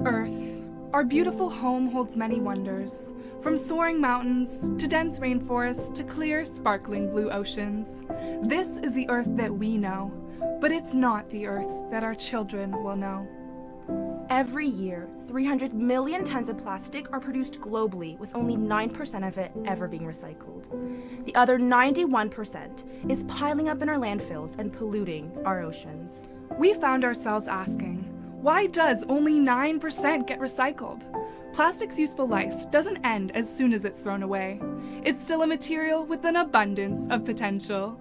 Earth, our beautiful home holds many wonders, from soaring mountains to dense rainforests to clear, sparkling blue oceans. This is the Earth that we know, but it's not the Earth that our children will know. Every year, 300 million tons of plastic are produced globally, with only 9% of it ever being recycled. The other 91% is piling up in our landfills and polluting our oceans. We found ourselves asking, why does only 9% get recycled? Plastic's useful life doesn't end as soon as it's thrown away. It's still a material with an abundance of potential.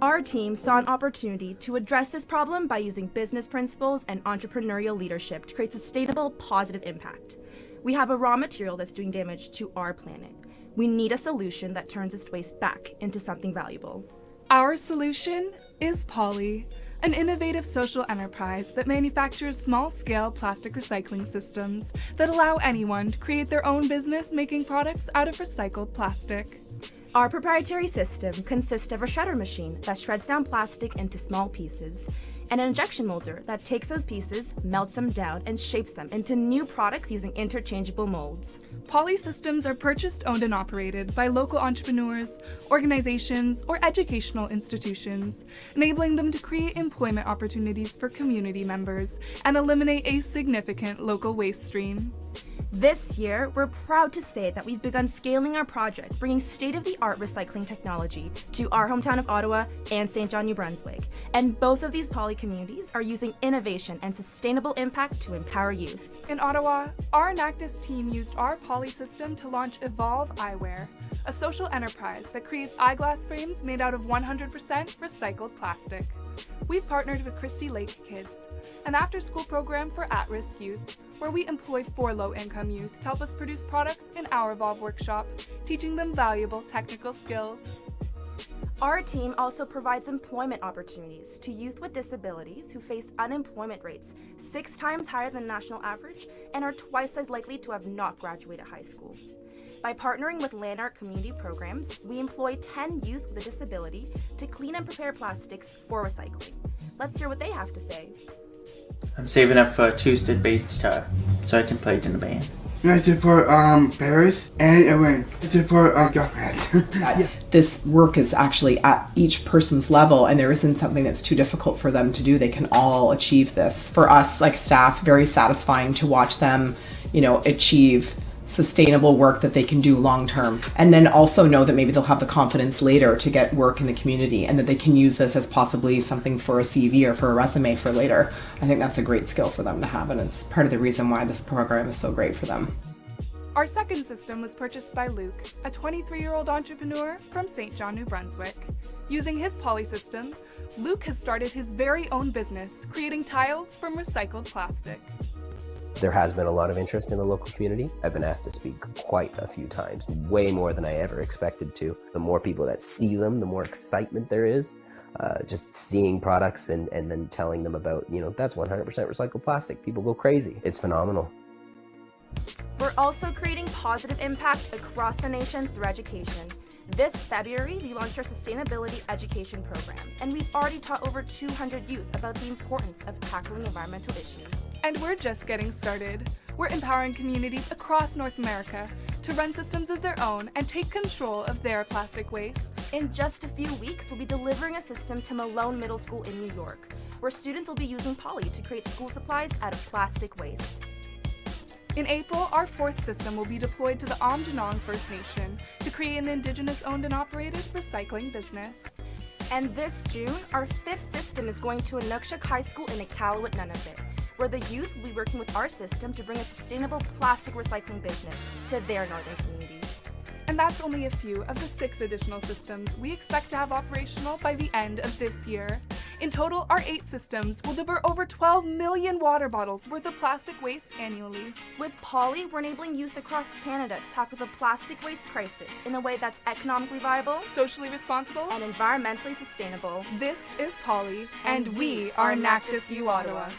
Our team saw an opportunity to address this problem by using business principles and entrepreneurial leadership to create sustainable, positive impact. We have a raw material that's doing damage to our planet. We need a solution that turns this waste back into something valuable. Our solution is Poly, an innovative social enterprise that manufactures small-scale plastic recycling systems that allow anyone to create their own business making products out of recycled plastic. Our proprietary system consists of a shredder machine that shreds down plastic into small pieces, and an injection molder that takes those pieces, melts them down, and shapes them into new products using interchangeable molds. Poly systems are purchased, owned, and operated by local entrepreneurs, organizations, or educational institutions, enabling them to create employment opportunities for community members and eliminate a significant local waste stream. This year, we're proud to say that we've begun scaling our project, bringing state-of-the-art recycling technology to our hometown of Ottawa and St. John, New Brunswick. And both of these poly communities are using innovation and sustainable impact to empower youth. In Ottawa, our Enactus team used our poly system to launch Evolve Eyewear, a social enterprise that creates eyeglass frames made out of 100% recycled plastic. We've partnered with Christie Lake Kids, an after-school program for at-risk youth, where we employ 4 low-income youth to help us produce products in our Evolve workshop, teaching them valuable technical skills. Our team also provides employment opportunities to youth with disabilities who face unemployment rates 6 times higher than the national average and are twice as likely to have not graduated high school. By partnering with Land Art community programs, we employ 10 youth with a disability to clean and prepare plastics for recycling. Let's hear what they have to say. I'm saving up for a two-string bass guitar so I can play it in the band. I support Paris and Ellen. I support government. This work is actually at each person's level, and there isn't something that's too difficult for them to do. They can all achieve this. For us, like staff, very satisfying to watch them, achieve sustainable work that they can do long term, and then also know that maybe they'll have the confidence later to get work in the community and that they can use this as possibly something for a CV or for a resume for later. I think that's a great skill for them to have, and it's part of the reason why this program is so great for them. Our second system was purchased by Luke, a 23-year-old entrepreneur from St. John, New Brunswick. Using his poly system, Luke has started his very own business, creating tiles from recycled plastic. There has been a lot of interest in the local community. I've been asked to speak quite a few times, way more than I ever expected to. The more people that see them, the more excitement there is. Just seeing products and then telling them about, that's 100% recycled plastic. People go crazy. It's phenomenal. We're also creating positive impact across the nation through education. This February, we launched our Sustainability Education Program, and we've already taught over 200 youth about the importance of tackling environmental issues. And we're just getting started. We're empowering communities across North America to run systems of their own and take control of their plastic waste. In just a few weeks, we'll be delivering a system to Malone Middle School in New York, where students will be using poly to create school supplies out of plastic waste. In April, our 4th system will be deployed to the Aamjiwnaang First Nation to create an Indigenous-owned and operated recycling business. And this June, our 5th system is going to Inukshuk High School in Iqaluit, Nunavut, where the youth will be working with our system to bring a sustainable plastic recycling business to their northern community. And that's only a few of the 6 additional systems we expect to have operational by the end of this year. In total, our 8 systems will divert over 12 million water bottles worth of plastic waste annually. With Poly, we're enabling youth across Canada to tackle the plastic waste crisis in a way that's economically viable, socially responsible, and environmentally sustainable. This is Poly, and we are Enactus U Ottawa.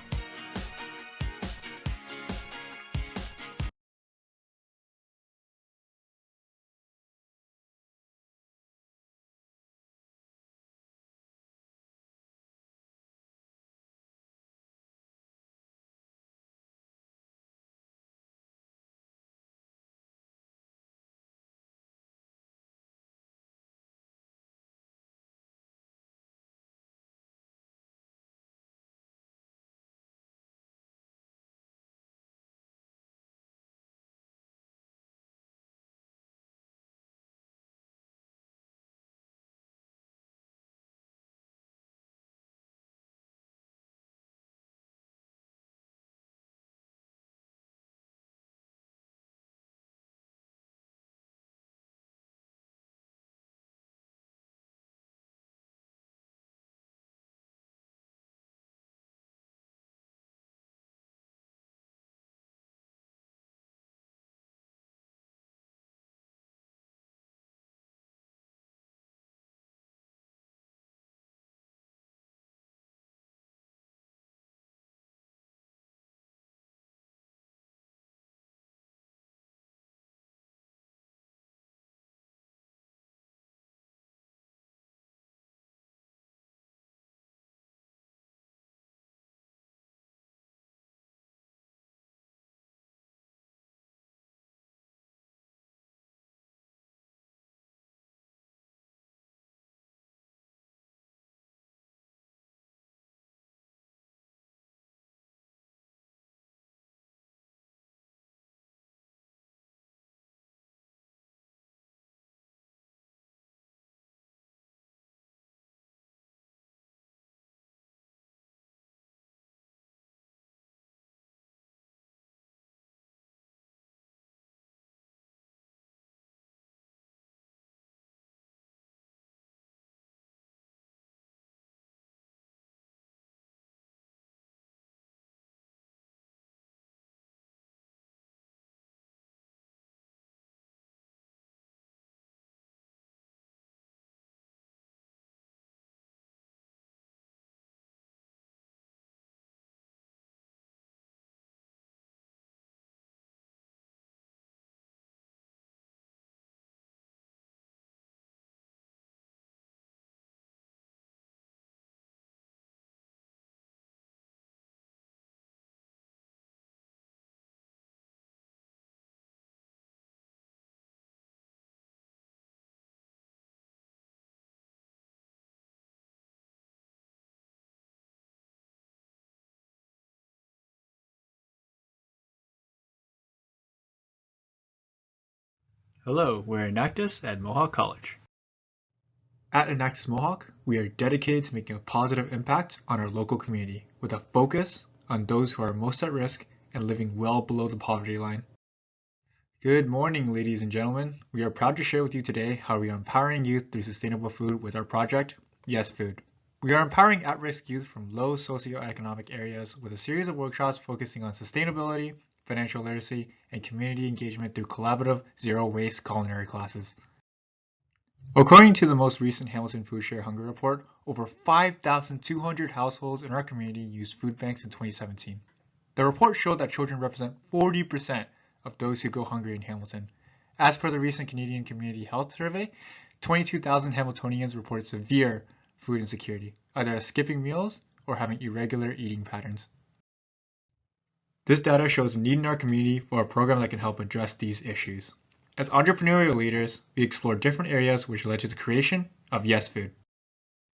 Hello, we're Enactus at Mohawk College. At Enactus Mohawk, we are dedicated to making a positive impact on our local community with a focus on those who are most at risk and living well below the poverty line. Good morning, ladies and gentlemen. We are proud to share with you today how we are empowering youth through sustainable food with our project, Yes Food. We are empowering at-risk youth from low socioeconomic areas with a series of workshops focusing on sustainability, financial literacy, and community engagement through collaborative zero-waste culinary classes. According to the most recent Hamilton Food Share Hunger Report, over 5,200 households in our community used food banks in 2017. The report showed that children represent 40% of those who go hungry in Hamilton. As per the recent Canadian Community Health Survey, 22,000 Hamiltonians reported severe food insecurity, either as skipping meals or having irregular eating patterns. This data shows a need in our community for a program that can help address these issues. As entrepreneurial leaders, we explore different areas which led to the creation of Yes Food.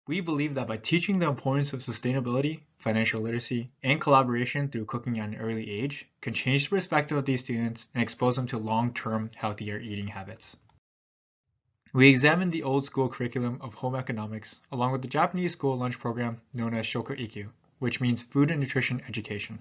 We believe that by teaching the importance of sustainability, financial literacy, and collaboration through cooking at an early age can change the perspective of these students and expose them to long-term healthier eating habits. We examined the old school curriculum of home economics along with the Japanese school lunch program known as Shokuikyu, which means food and nutrition education.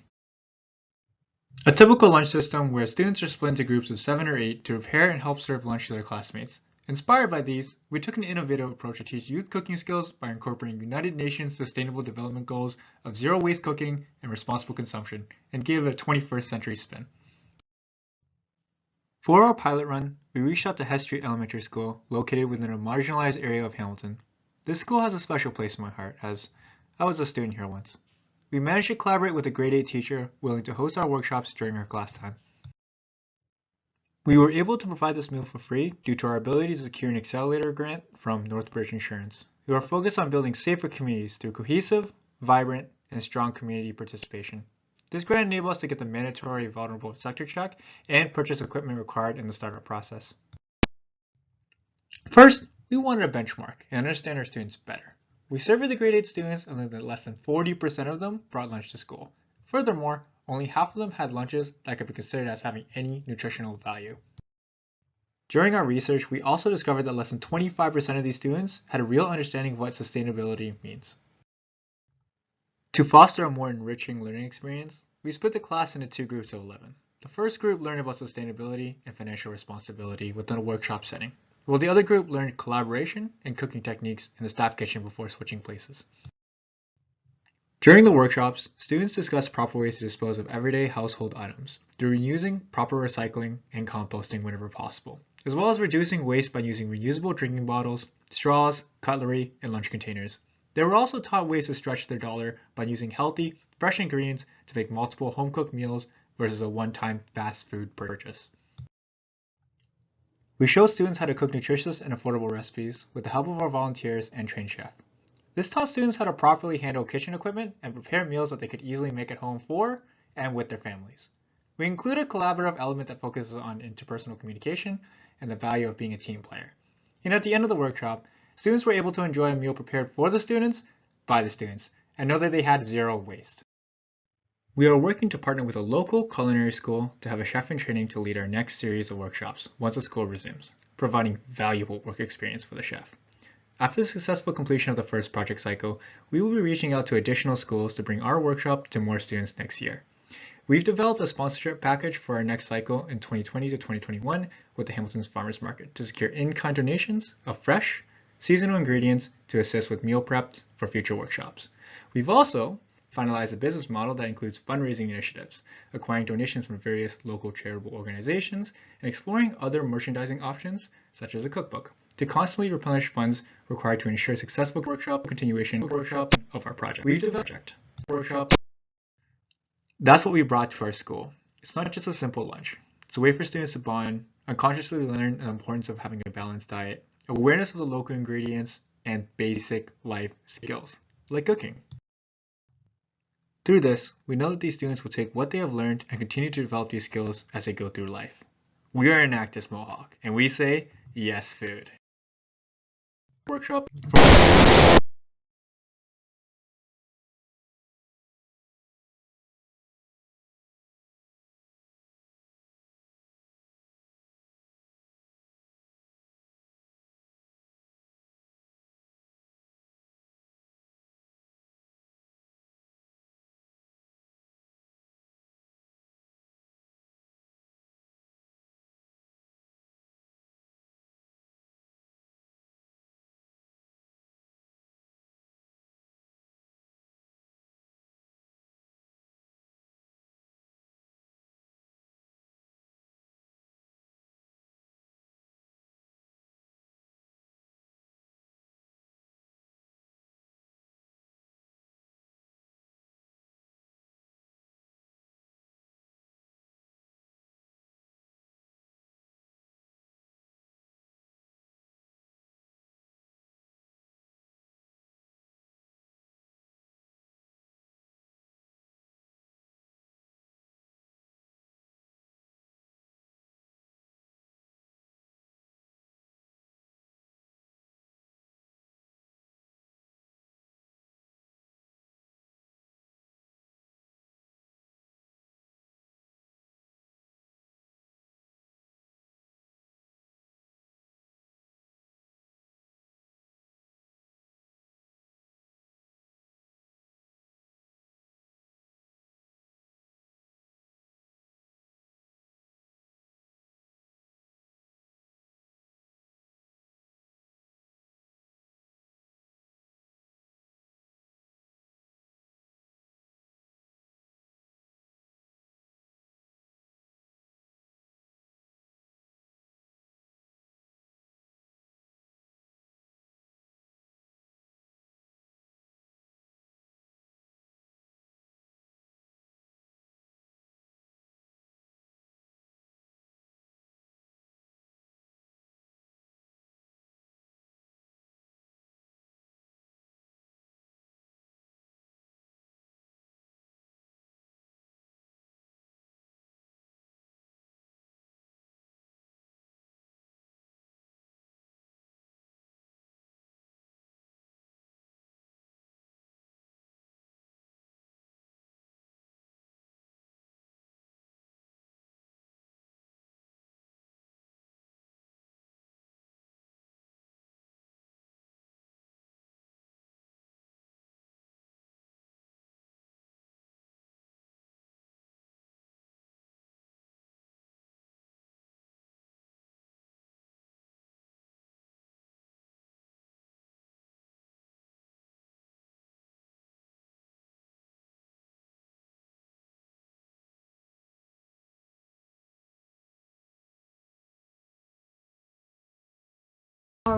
A typical lunch system where students are split into groups of 7 or 8 to prepare and help serve lunch to their classmates. Inspired by these, we took an innovative approach to teach youth cooking skills by incorporating United Nations Sustainable Development Goals of zero waste cooking and responsible consumption, and gave it a 21st century spin. For our pilot run, we reached out to Hess Street Elementary School, located within a marginalized area of Hamilton. This school has a special place in my heart, as I was a student here once. We managed to collaborate with a grade 8 teacher willing to host our workshops during our class time. We were able to provide this meal for free due to our ability to secure an accelerator grant from Northbridge Insurance, who are focused on building safer communities through cohesive, vibrant, and strong community participation. This grant enabled us to get the mandatory vulnerable sector check and purchase equipment required in the startup process. First, we wanted a benchmark and understand our students better. We surveyed the grade 8 students and learned that less than 40% of them brought lunch to school. Furthermore, only half of them had lunches that could be considered as having any nutritional value. During our research, we also discovered that less than 25% of these students had a real understanding of what sustainability means. To foster a more enriching learning experience, we split the class into 2 groups of 11. The first group learned about sustainability and financial responsibility within a workshop setting, while the other group learned collaboration and cooking techniques in the staff kitchen before switching places. During the workshops, students discussed proper ways to dispose of everyday household items through reusing, proper recycling, and composting whenever possible, as well as reducing waste by using reusable drinking bottles, straws, cutlery, and lunch containers. They were also taught ways to stretch their dollar by using healthy, fresh ingredients to make multiple home-cooked meals versus a one-time fast food purchase. We showed students how to cook nutritious and affordable recipes with the help of our volunteers and trained chef. This taught students how to properly handle kitchen equipment and prepare meals that they could easily make at home for and with their families. We included a collaborative element that focuses on interpersonal communication and the value of being a team player. And at the end of the workshop, students were able to enjoy a meal prepared for the students, by the students, and know that they had zero waste. We are working to partner with a local culinary school to have a chef in training to lead our next series of workshops once the school resumes, providing valuable work experience for the chef. After the successful completion of the first project cycle, we will be reaching out to additional schools to bring our workshop to more students next year. We've developed a sponsorship package for our next cycle in 2020 to 2021 with the Hamilton's Farmers Market to secure in-kind donations of fresh, seasonal ingredients to assist with meal preps for future workshops. We've also finalized a business model that includes fundraising initiatives, acquiring donations from various local charitable organizations, and exploring other merchandising options, such as a cookbook, to constantly replenish funds required to ensure successful continuation of our project. We've developed workshop. That's what we brought to our school. It's not just a simple lunch. It's a way for students to bond, unconsciously learn the importance of having a balanced diet, awareness of the local ingredients, and basic life skills, like cooking. Through this, we know that these students will take what they have learned and continue to develop these skills as they go through life. We are Enactus Mohawk, and we say, yes, food. Workshop.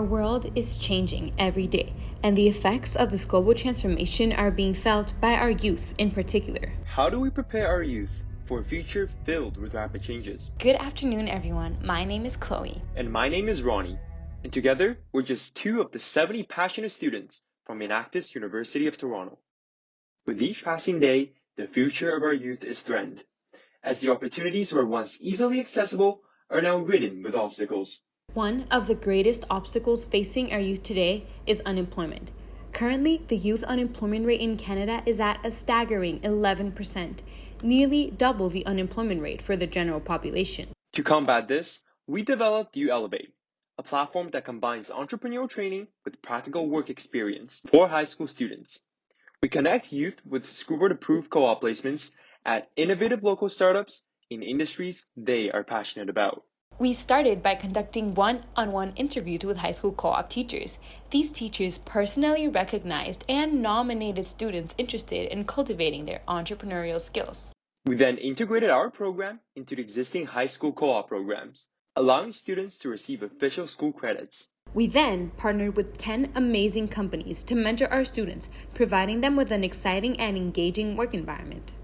Our world is changing every day, and the effects of this global transformation are being felt by our youth in particular. How do we prepare our youth for a future filled with rapid changes? Good afternoon, everyone. My name is Chloe. And my name is Ronnie. And together, we're just two of the 70 passionate students from Enactus University of Toronto. With each passing day, the future of our youth is threatened, as the opportunities that were once easily accessible are now ridden with obstacles. One of the greatest obstacles facing our youth today is unemployment. Currently, the youth unemployment rate in Canada is at a staggering 11%, nearly double the unemployment rate for the general population. To combat this, we developed You Elevate, a platform that combines entrepreneurial training with practical work experience for high school students. We connect youth with school board approved co-op placements at innovative local startups in industries they are passionate about. We started by conducting one-on-one interviews with high school co-op teachers. These teachers personally recognized and nominated students interested in cultivating their entrepreneurial skills. We then integrated our program into the existing high school co-op programs, allowing students to receive official school credits. We then partnered with 10 amazing companies to mentor our students, providing them with an exciting and engaging work environment.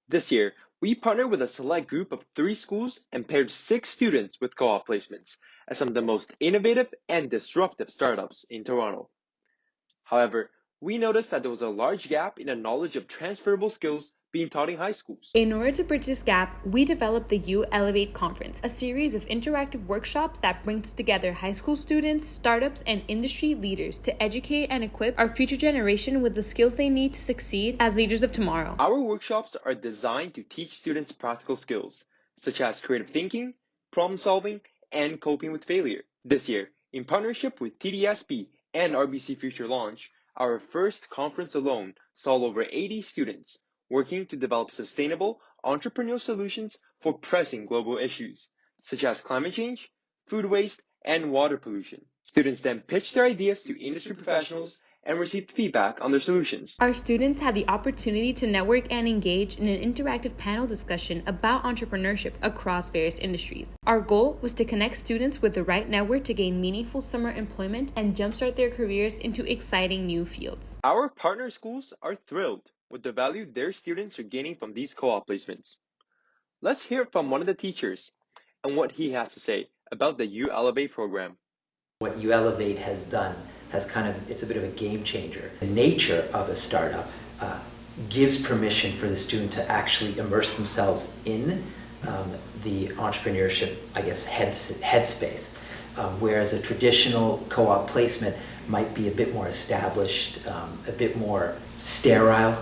This year, we partnered with a select group of 3 schools and paired 6 students with co-op placements as some of the most innovative and disruptive startups in Toronto. However, we noticed that there was a large gap in the knowledge of transferable skills being taught in high schools. In order to bridge this gap, we developed the You Elevate Conference, a series of interactive workshops that brings together high school students, startups, and industry leaders to educate and equip our future generation with the skills they need to succeed as leaders of tomorrow. Our workshops are designed to teach students practical skills, such as creative thinking, problem solving, and coping with failure. This year, in partnership with TDSP and RBC Future Launch, our first conference alone saw over 80 students working to develop sustainable entrepreneurial solutions for pressing global issues, such as climate change, food waste, and water pollution. Students then pitched their ideas to industry professionals and received feedback on their solutions. Our students had the opportunity to network and engage in an interactive panel discussion about entrepreneurship across various industries. Our goal was to connect students with the right network to gain meaningful summer employment and jumpstart their careers into exciting new fields. Our partner schools are thrilled with the value their students are gaining from these co-op placements. Let's hear from one of the teachers and what he has to say about the You Elevate program. What You Elevate has done it's a bit of a game changer. The nature of a startup gives permission for the student to actually immerse themselves in the entrepreneurship, headspace. Whereas a traditional co-op placement might be a bit more established, a bit more sterile.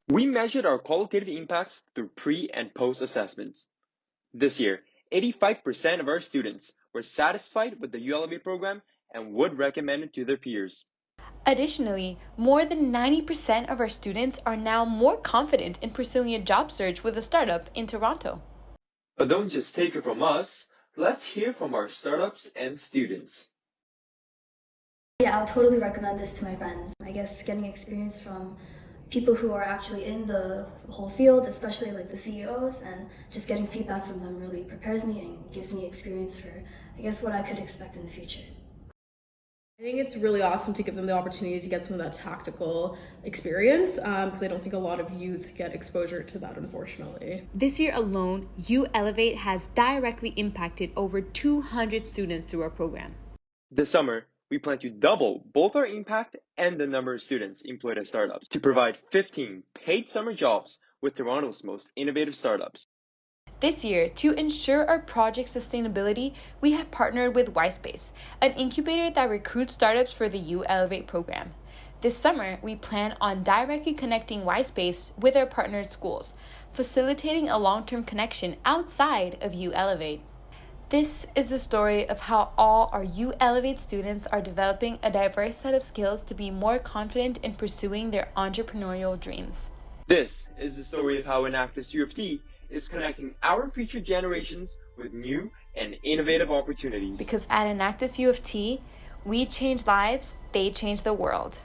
We measured our qualitative impacts through pre- and post-assessments. This year, 85% of our students were satisfied with the You Elevate program and would recommend it to their peers. Additionally, more than 90% of our students are now more confident in pursuing a job search with a startup in Toronto. But don't just take it from us, let's hear from our startups and students. Yeah, I'll totally recommend this to my friends. I guess getting experience from people who are actually in the whole field, especially like the CEOs, and just getting feedback from them really prepares me and gives me experience for, what I could expect in the future. I think it's really awesome to give them the opportunity to get some of that tactical experience because I don't think a lot of youth get exposure to that, unfortunately. This year alone, You Elevate has directly impacted over 200 students through our program. This summer, we plan to double both our impact and the number of students employed at startups to provide 15 paid summer jobs with Toronto's most innovative startups. This year, to ensure our project sustainability, we have partnered with YSpace, an incubator that recruits startups for the You Elevate program. This summer, we plan on directly connecting YSpace with our partnered schools, facilitating a long-term connection outside of You Elevate. This is the story of how all our You Elevate students are developing a diverse set of skills to be more confident in pursuing their entrepreneurial dreams. This is the story of how Enactus U of T is connecting our future generations with new and innovative opportunities. Because at Enactus U of T, we change lives, they change the world.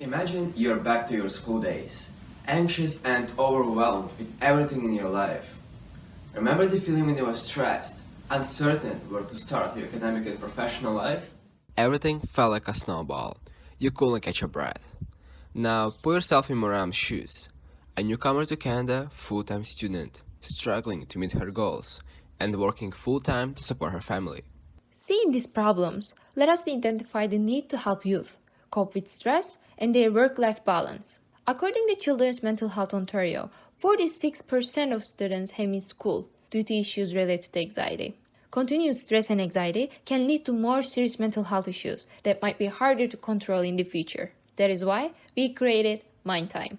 Imagine you're back to your school days, anxious and overwhelmed with everything in your life. Remember the feeling when you were stressed, uncertain where to start your academic and professional life? Everything felt like a snowball. You couldn't catch your breath. Now put yourself in Maram's shoes, a newcomer to Canada, full-time student, struggling to meet her goals, and working full-time to support her family. Seeing these problems led us to identify the need to help youth cope with stress and their work-life balance. According to Children's Mental Health Ontario, 46% of students have missed school due to issues related to anxiety. Continuous stress and anxiety can lead to more serious mental health issues that might be harder to control in the future. That is why we created Mind Time.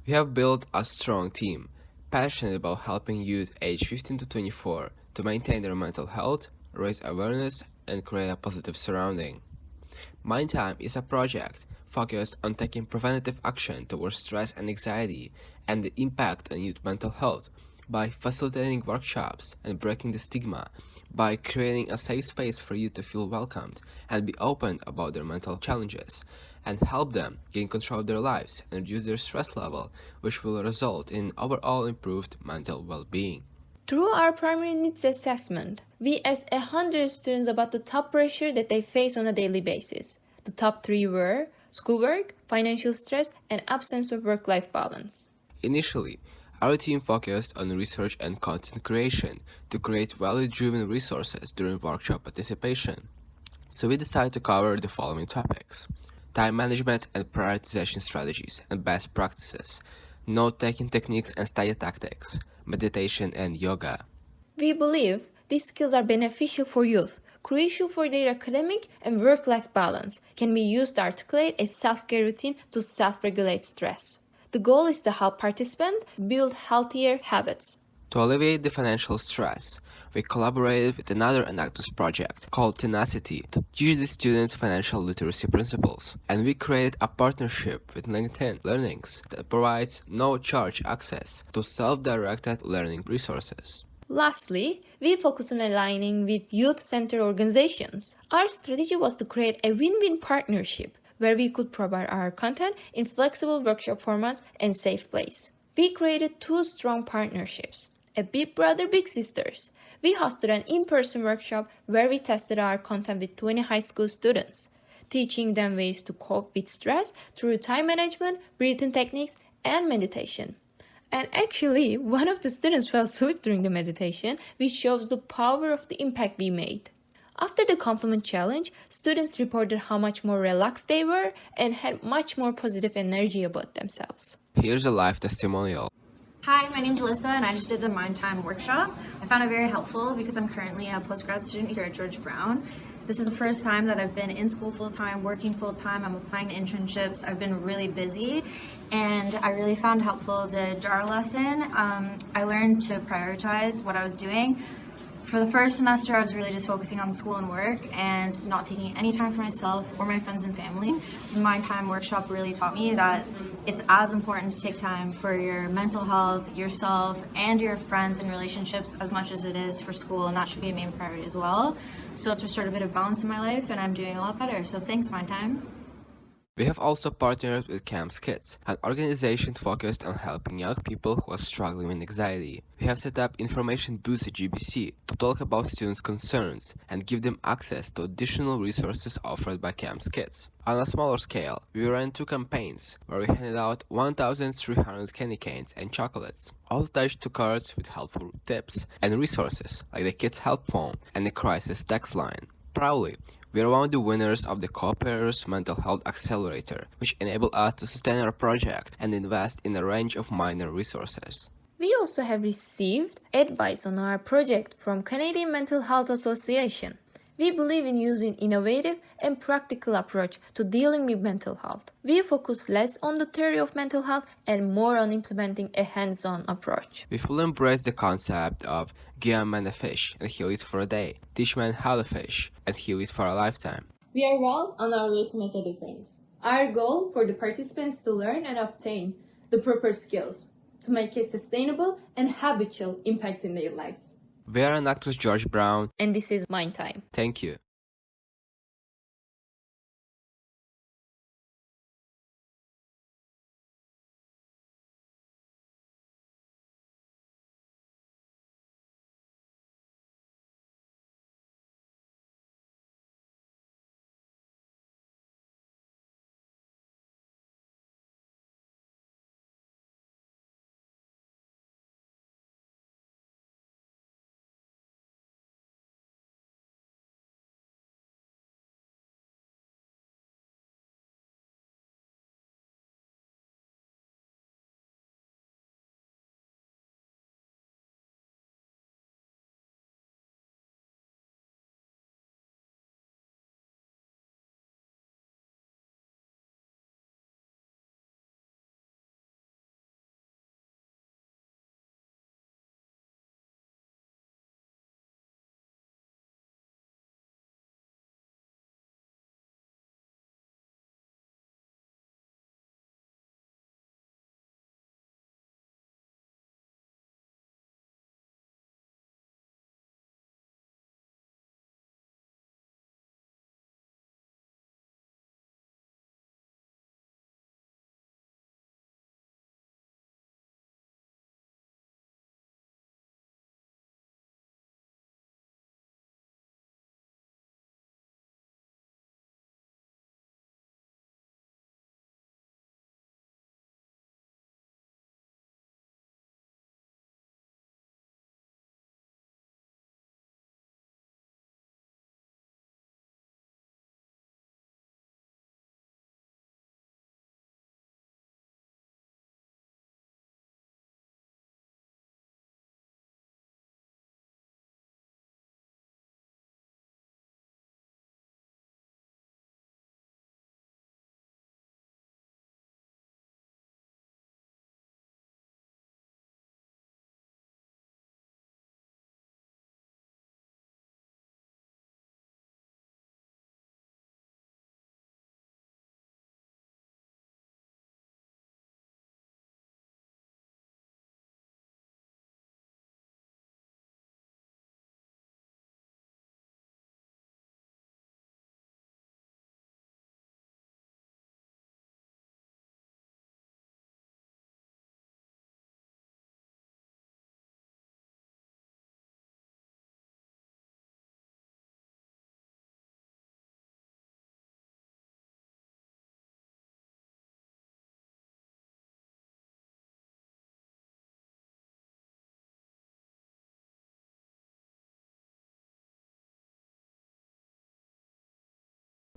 We have built a strong team, passionate about helping youth aged 15 to 24 to maintain their mental health, raise awareness, and create a positive surrounding. Mind Time is a project focused on taking preventative action towards stress and anxiety and the impact on youth mental health by facilitating workshops and breaking the stigma, by creating a safe space for youth to feel welcomed and be open about their mental challenges, and help them gain control of their lives and reduce their stress level, which will result in overall improved mental well-being. Through our primary needs assessment, we asked 100 students about the top pressure that they face on a daily basis. The top 3 were schoolwork, financial stress, and absence of work-life balance. Initially, our team focused on research and content creation to create value-driven resources during workshop participation. So we decided to cover the following topics: time management and prioritization strategies and best practices, note-taking techniques and study tactics, meditation and yoga. We believe these skills are beneficial for youth, crucial for their academic and work-life balance, can be used to articulate a self-care routine to self-regulate stress. The goal is to help participants build healthier habits. To alleviate the financial stress, we collaborated with another Enactus project called Tenacity to teach the students financial literacy principles. And we created a partnership with LinkedIn Learnings that provides no-charge access to self-directed learning resources. Lastly, we focus on aligning with youth-centered organizations. Our strategy was to create a win-win partnership where we could provide our content in flexible workshop formats and safe place. We created 2 strong partnerships. A Big Brother Big Sisters. We hosted an in-person workshop where we tested our content with 20 high school students, teaching them ways to cope with stress through time management, breathing techniques, and meditation. And actually, one of the students fell asleep during the meditation, which shows the power of the impact we made. After the compliment challenge, students reported how much more relaxed they were and had much more positive energy about themselves. Here's a live testimonial. Hi, my name's Alyssa and I just did the Mind Time workshop. I found it very helpful because I'm currently a postgrad student here at George Brown. This is the first time that I've been in school full-time, working full-time. I'm applying to internships. I've been really busy and I really found helpful the JAR lesson. I learned to prioritize what I was doing. For the first semester, I was really just focusing on school and work and not taking any time for myself or my friends and family. The Mind Time workshop really taught me that it's as important to take time for your mental health, yourself, and your friends and relationships as much as it is for school, and that should be a main priority as well. So it's restored a bit of balance in my life, and I'm doing a lot better. So thanks, Mind Time. We have also partnered with Camps Kids, an organization focused on helping young people who are struggling with anxiety. We have set up information booths at GBC to talk about students' concerns and give them access to additional resources offered by Camps Kids. On a smaller scale, we ran 2 campaigns where we handed out 1,300 candy canes and chocolates, all attached to cards with helpful tips and resources like the Kids Help Phone and the Crisis Text Line. Proudly, we are one of the winners of the Co-Pairers Mental Health Accelerator, which enabled us to sustain our project and invest in a range of minor resources. We also have received advice on our project from Canadian Mental Health Association. We believe in using innovative and practical approach to dealing with mental health. We focus less on the theory of mental health and more on implementing a hands-on approach. We fully embrace the concept of give a man a fish and he'll eat for a day, teach man how to fish and he'll eat for a lifetime. We are well on our way to make a difference. Our goal for the participants to learn and obtain the proper skills to make a sustainable and habitual impact in their lives. We are Enactus George Brown, and this is Mind Time. Thank you.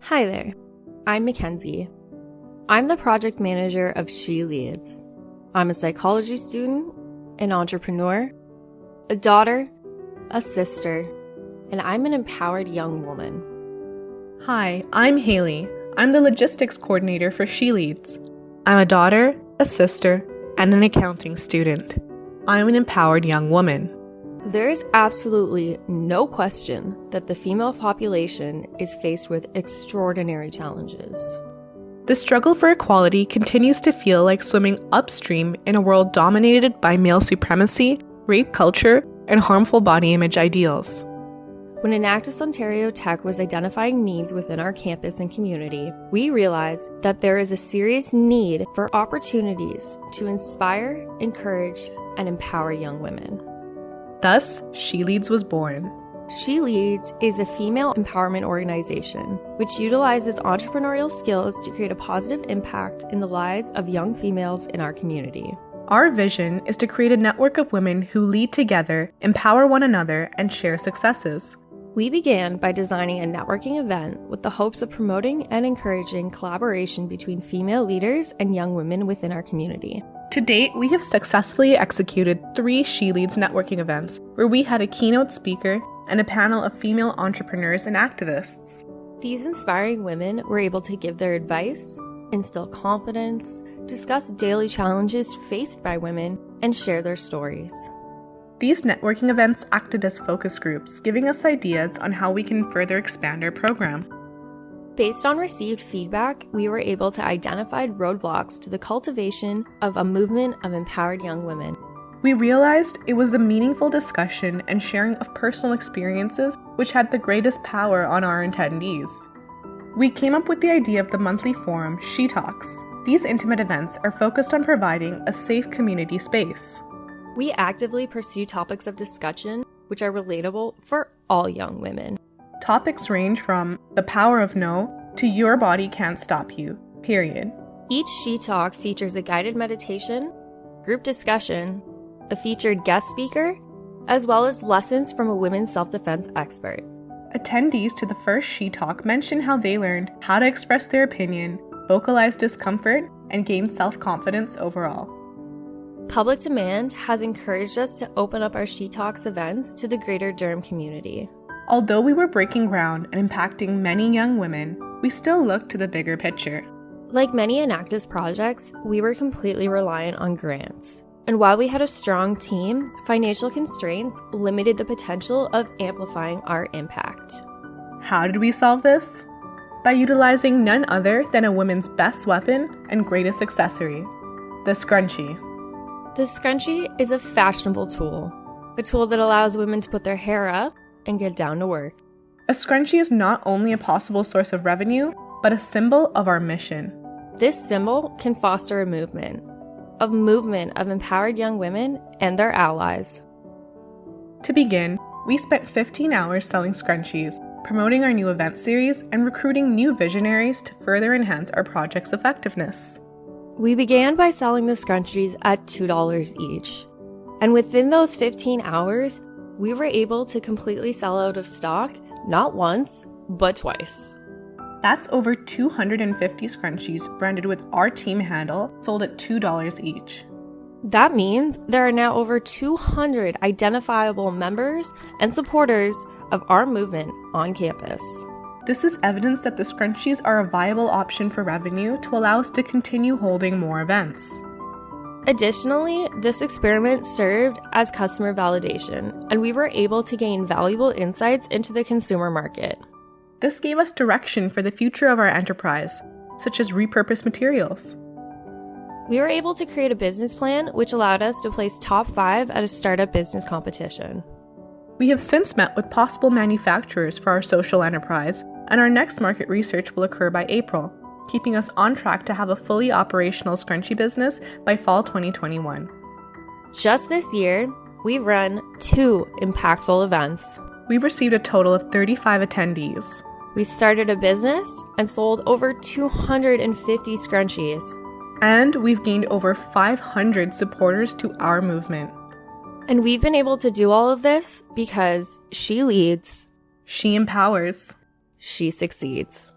Hi there, I'm Mackenzie. I'm the project manager of She Leads. I'm a psychology student, an entrepreneur, a daughter, a sister, and I'm an empowered young woman. Hi, I'm Haley. I'm the logistics coordinator for She Leads. I'm a daughter, a sister, and an accounting student. I'm an empowered young woman. There is absolutely no question that the female population is faced with extraordinary challenges. The struggle for equality continues to feel like swimming upstream in a world dominated by male supremacy, rape culture, and harmful body image ideals. When Enactus Ontario Tech was identifying needs within our campus and community, we realized that there is a serious need for opportunities to inspire, encourage, and empower young women. Thus, She Leads was born. She Leads is a female empowerment organization which utilizes entrepreneurial skills to create a positive impact in the lives of young females in our community. Our vision is to create a network of women who lead together, empower one another, and share successes. We began by designing a networking event with the hopes of promoting and encouraging collaboration between female leaders and young women within our community. To date, we have successfully executed 3 She Leads networking events where we had a keynote speaker and a panel of female entrepreneurs and activists. These inspiring women were able to give their advice, instill confidence, discuss daily challenges faced by women, and share their stories. These networking events acted as focus groups, giving us ideas on how we can further expand our program. Based on received feedback, we were able to identify roadblocks to the cultivation of a movement of empowered young women. We realized it was the meaningful discussion and sharing of personal experiences which had the greatest power on our attendees. We came up with the idea of the monthly forum, She Talks. These intimate events are focused on providing a safe community space. We actively pursue topics of discussion which are relatable for all young women. Topics range from the power of no to your body can't stop you, period. Each She Talk features a guided meditation, group discussion, a featured guest speaker, as well as lessons from a women's self-defense expert. Attendees to the first She Talk mention how they learned how to express their opinion, vocalize discomfort, and gain self-confidence overall. Public demand has encouraged us to open up our She Talks events to the greater Durham community. Although we were breaking ground and impacting many young women, we still looked to the bigger picture. Like many Enactus projects, we were completely reliant on grants. And while we had a strong team, financial constraints limited the potential of amplifying our impact. How did we solve this? By utilizing none other than a woman's best weapon and greatest accessory, the scrunchie. The scrunchie is a fashionable tool, a tool that allows women to put their hair up and get down to work. A scrunchie is not only a possible source of revenue, but a symbol of our mission. This symbol can foster a movement of empowered young women and their allies. To begin, we spent 15 hours selling scrunchies, promoting our new event series, and recruiting new visionaries to further enhance our project's effectiveness. We began by selling the scrunchies at $2 each. And within those 15 hours, we were able to completely sell out of stock, not once, but twice. That's over 250 scrunchies branded with our team handle, sold at $2 each. That means there are now over 200 identifiable members and supporters of our movement on campus. This is evidence that the scrunchies are a viable option for revenue to allow us to continue holding more events. Additionally, this experiment served as customer validation, and we were able to gain valuable insights into the consumer market. This gave us direction for the future of our enterprise, such as repurposed materials. We were able to create a business plan which allowed us to place top 5 at a startup business competition. We have since met with possible manufacturers for our social enterprise, and our next market research will occur by April, keeping us on track to have a fully operational scrunchie business by fall 2021. Just this year, we've run 2 impactful events. We've received a total of 35 attendees. We started a business and sold over 250 scrunchies. And we've gained over 500 supporters to our movement. And we've been able to do all of this because she leads, she empowers, she succeeds.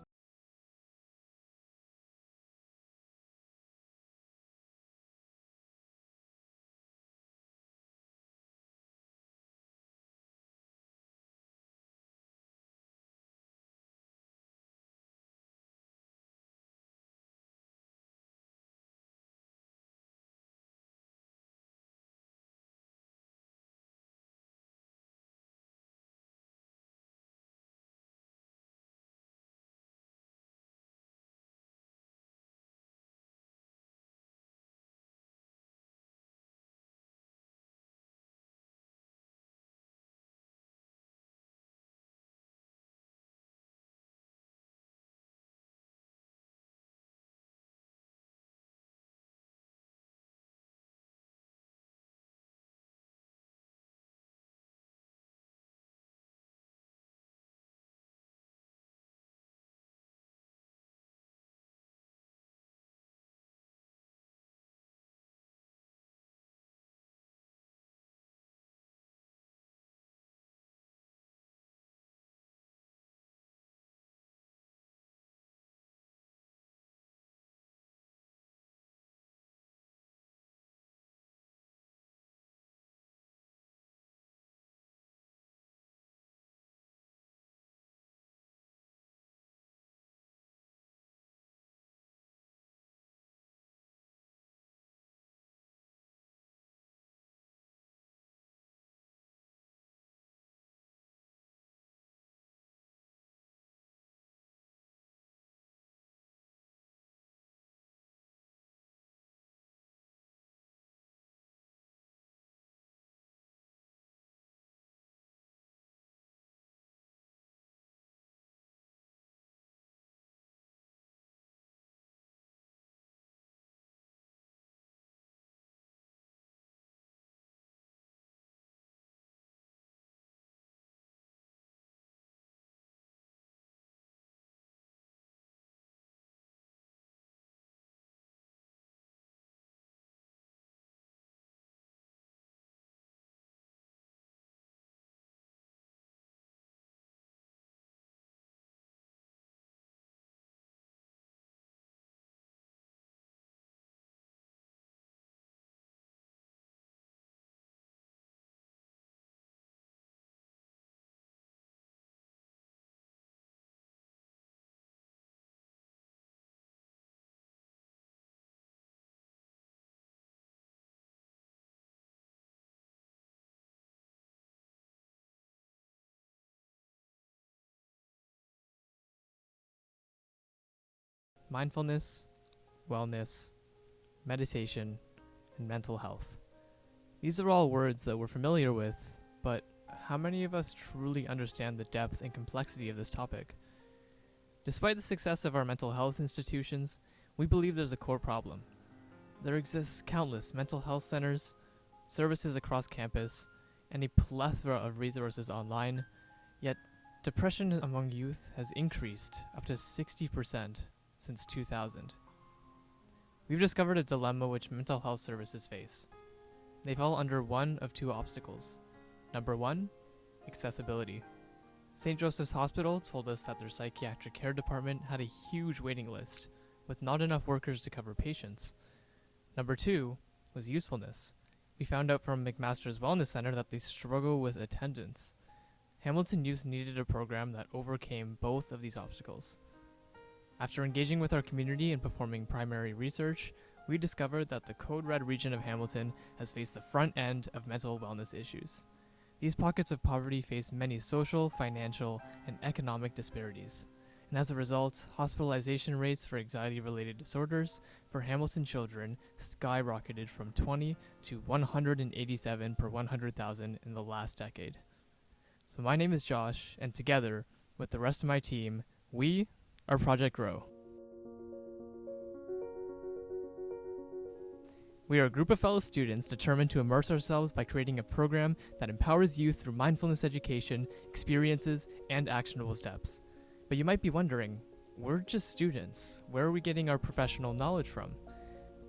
mindfulness, wellness, meditation, and mental health. These are all words that we're familiar with, but how many of us truly understand the depth and complexity of this topic? Despite the success of our mental health institutions, we believe there's a core problem. There exists countless mental health centers, services across campus, and a plethora of resources online, yet depression among youth has increased up to 60% since 2000. We've discovered a dilemma which mental health services face. They fall under one of two obstacles. Number one, accessibility. St. Joseph's Hospital told us that their psychiatric care department had a huge waiting list, with not enough workers to cover patients. Number two was usefulness. We found out from McMaster's Wellness Center that they struggle with attendance. Hamilton Youth needed a program that overcame both of these obstacles. After engaging with our community and performing primary research, we discovered that the Code Red region of Hamilton has faced the front end of mental wellness issues. These pockets of poverty face many social, financial, and economic disparities. And as a result, hospitalization rates for anxiety-related disorders for Hamilton children skyrocketed from 20 to 187 per 100,000 in the last decade. So my name is Josh, and together, with the rest of my team, we are Project Grow. We are a group of fellow students determined to immerse ourselves by creating a program that empowers youth through mindfulness education, experiences, and actionable steps. But you might be wondering, we're just students. Where are we getting our professional knowledge from?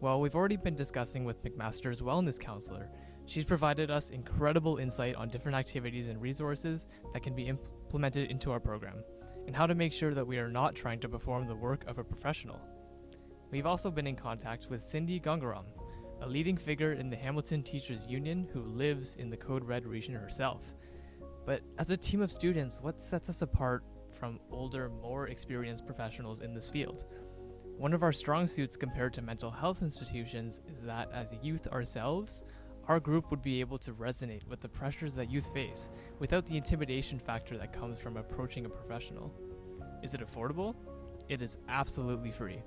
Well, we've already been discussing with McMaster's wellness counselor. She's provided us incredible insight on different activities and resources that can be implemented into our program, and how to make sure that we are not trying to perform the work of a professional. We've also been in contact with Cindy Gangaram, a leading figure in the Hamilton Teachers Union who lives in the Code Red region herself. But as a team of students, what sets us apart from older, more experienced professionals in this field? One of our strong suits compared to mental health institutions is that as youth ourselves, our group would be able to resonate with the pressures that youth face without the intimidation factor that comes from approaching a professional. Is it affordable? It is absolutely free.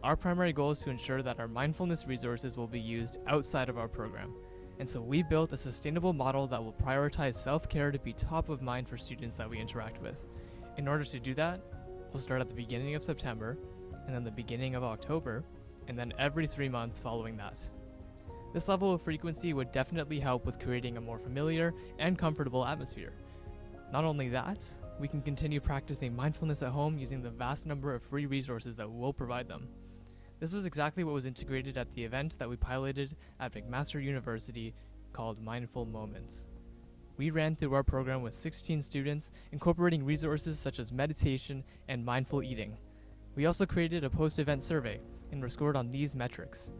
Our primary goal is to ensure that our mindfulness resources will be used outside of our program, and so we built a sustainable model that will prioritize self-care to be top of mind for students that we interact with. In order to do that, we'll start at the beginning of September, and then the beginning of October, and then every 3 months following that. This level of frequency would definitely help with creating a more familiar and comfortable atmosphere. Not only that, we can continue practicing mindfulness at home using the vast number of free resources that we'll provide them. This is exactly what was integrated at the event that we piloted at McMaster University called Mindful Moments. We ran through our program with 16 students, incorporating resources such as meditation and mindful eating. We also created a post-event survey and were scored on these metrics: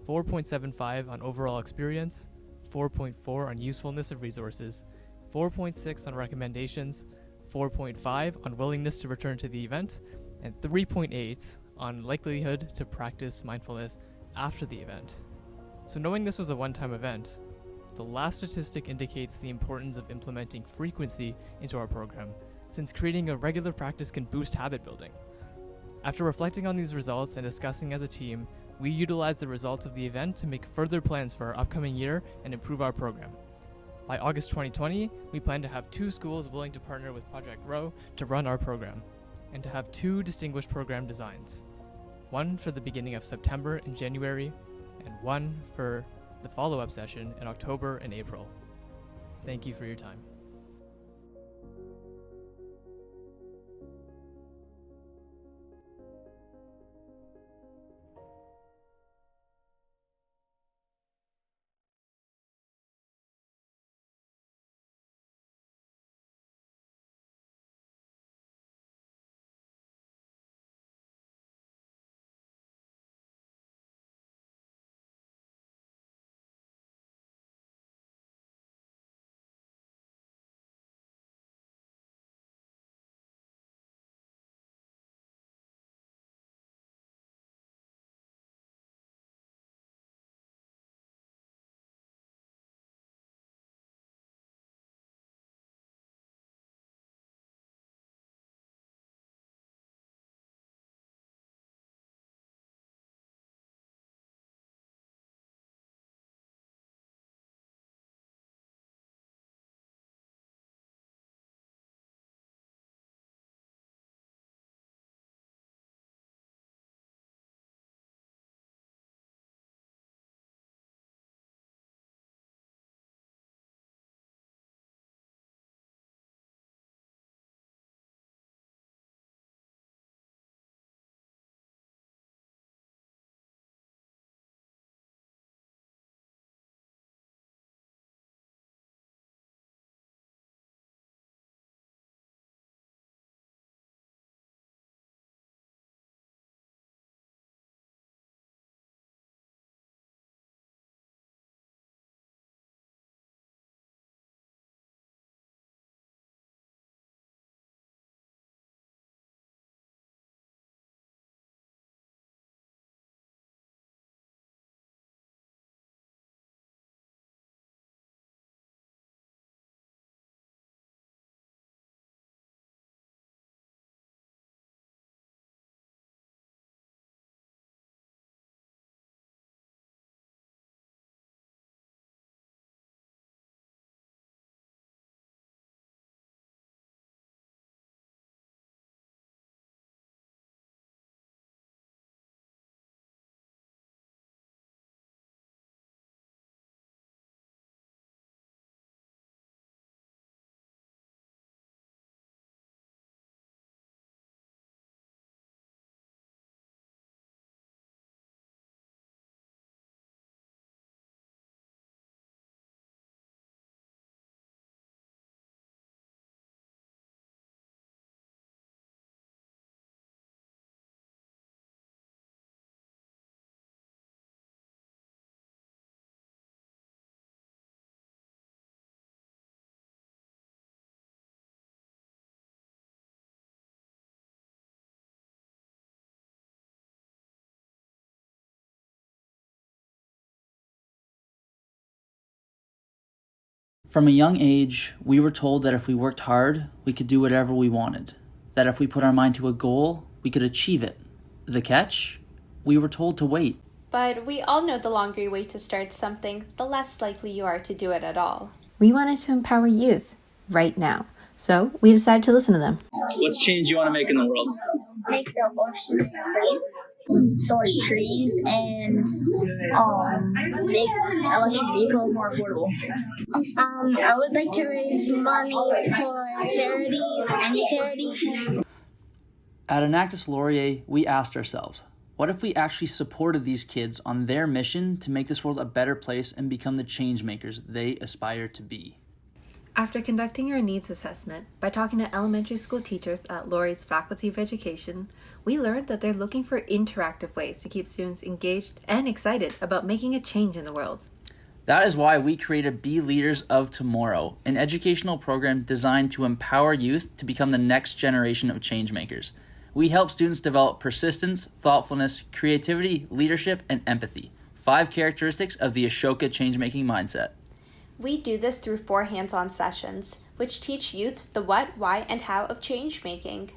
4.75 on overall experience, 4.4 on usefulness of resources, 4.6 on recommendations, 4.5 on willingness to return to the event, and 3.8 on likelihood to practice mindfulness after the event. So knowing this was a one-time event, the last statistic indicates the importance of implementing frequency into our program, since creating a regular practice can boost habit building. After reflecting on these results and discussing as a team, we utilized the results of the event to make further plans for our upcoming year and improve our program. By August 2020, we plan to have 2 schools willing to partner with Project Grow to run our program, and to have 2 distinguished program designs. One for the beginning of September and January, and one for the follow-up session in October and April. Thank you for your time. From a young age, we were told that if we worked hard, we could do whatever we wanted. That if we put our mind to a goal, we could achieve it. The catch? We were told to wait. But we all know the longer you wait to start something, the less likely you are to do it at all. We wanted to empower youth right now, so we decided to listen to them. What's change you want to make in the world? Make the oceans clean, source trees, and make electric vehicles more affordable. I would like to raise money for charities, any charity. At Enactus Laurier, we asked ourselves, what if we actually supported these kids on their mission to make this world a better place and become the change makers they aspire to be? After conducting our needs assessment by talking to elementary school teachers at Laurier's Faculty of Education, we learned that they're looking for interactive ways to keep students engaged and excited about making a change in the world. That is why we created Be Leaders of Tomorrow, an educational program designed to empower youth to become the next generation of change makers. We help students develop persistence, thoughtfulness, creativity, leadership, and empathy, 5 characteristics of the Ashoka changemaking mindset. We do this through 4 hands-on sessions, which teach youth the what, why, and how of change-making.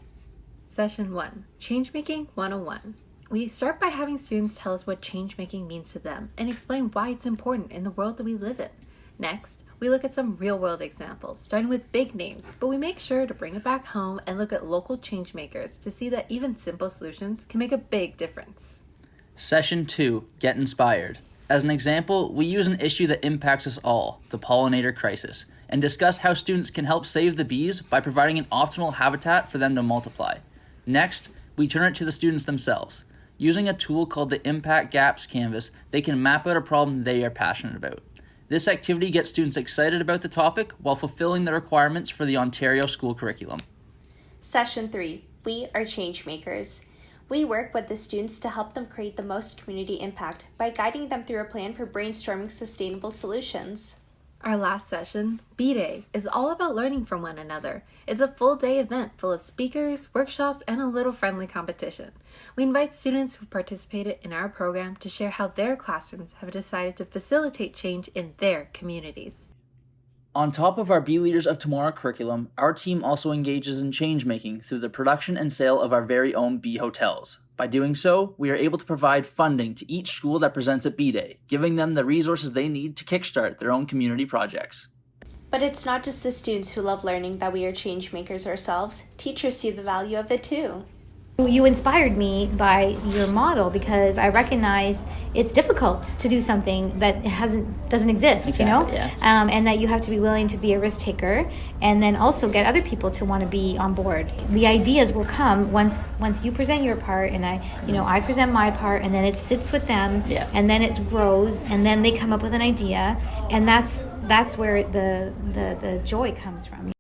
Session 1, Changemaking 101. We start by having students tell us what change-making means to them and explain why it's important in the world that we live in. Next, we look at some real-world examples, starting with big names, but we make sure to bring it back home and look at local change makers to see that even simple solutions can make a big difference. Session 2, Get Inspired. As an example, we use an issue that impacts us all, the pollinator crisis, and discuss how students can help save the bees by providing an optimal habitat for them to multiply. Next, we turn it to the students themselves. Using a tool called the Impact Gaps Canvas, they can map out a problem they are passionate about. This activity gets students excited about the topic while fulfilling the requirements for the Ontario school curriculum. Session 3, We are Change Makers. We work with the students to help them create the most community impact by guiding them through a plan for brainstorming sustainable solutions. Our last session, B-Day, is all about learning from one another. It's a full-day event full of speakers, workshops, and a little friendly competition. We invite students who've participated in our program to share how their classrooms have decided to facilitate change in their communities. On top of our Be Leaders of Tomorrow curriculum, our team also engages in change-making through the production and sale of our very own Bee Hotels. By doing so, we are able to provide funding to each school that presents at B-Day, giving them the resources they need to kickstart their own community projects. But it's not just the students who love learning that we are change makers ourselves. Teachers see the value of it too. You inspired me by your model because I recognize it's difficult to do something that doesn't exist, Exactly, you know, yeah. And that you have to be willing to be a risk taker, and then also get other people to want to be on board. The ideas will come once you present your part, and I present my part, and then it sits with them, Yeah. and then it grows, and then they come up with an idea, and that's where the joy comes from.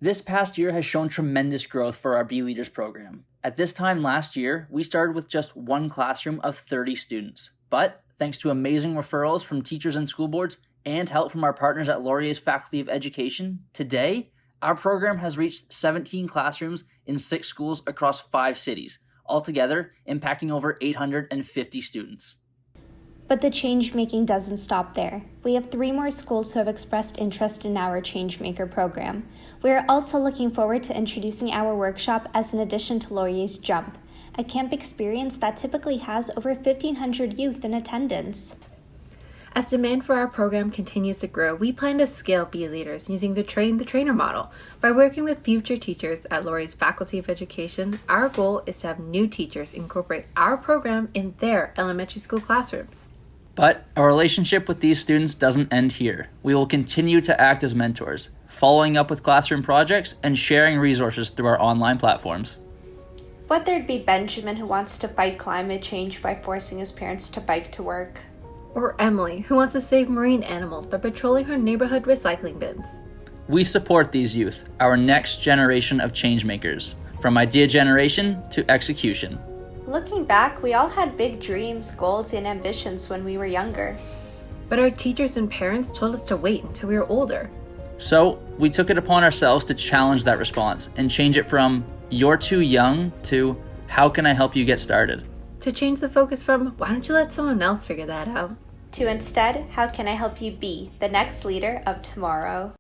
This past year has shown tremendous growth for our Be Leaders program. At this time last year, we started with just one classroom of 30 students. But thanks to amazing referrals from teachers and school boards and help from our partners at Laurier's Faculty of Education, today, our program has reached 17 classrooms in 6 schools across 5 cities, altogether impacting over 850 students. But the change-making doesn't stop there. We have 3 more schools who have expressed interest in our Changemaker program. We are also looking forward to introducing our workshop as an addition to Laurier's Jump, a camp experience that typically has over 1,500 youth in attendance. As demand for our program continues to grow, we plan to scale Be Leaders using the Train the Trainer model. By working with future teachers at Laurier's Faculty of Education, our goal is to have new teachers incorporate our program in their elementary school classrooms. But our relationship with these students doesn't end here. We will continue to act as mentors, following up with classroom projects and sharing resources through our online platforms. Whether it be Benjamin who wants to fight climate change by forcing his parents to bike to work, Or Emily, who wants to save marine animals by patrolling her neighborhood recycling bins. We support these youth, our next generation of changemakers, from idea generation to execution. looking back, we all had big dreams, goals, and ambitions when we were younger. But our teachers and parents told us to wait until we were older. So we took it upon ourselves to challenge that response and change it from "you're too young" to "how can I help you get started?" To change the focus from "why don't you let someone else figure that out?" to instead, how can I help you be the next leader of tomorrow?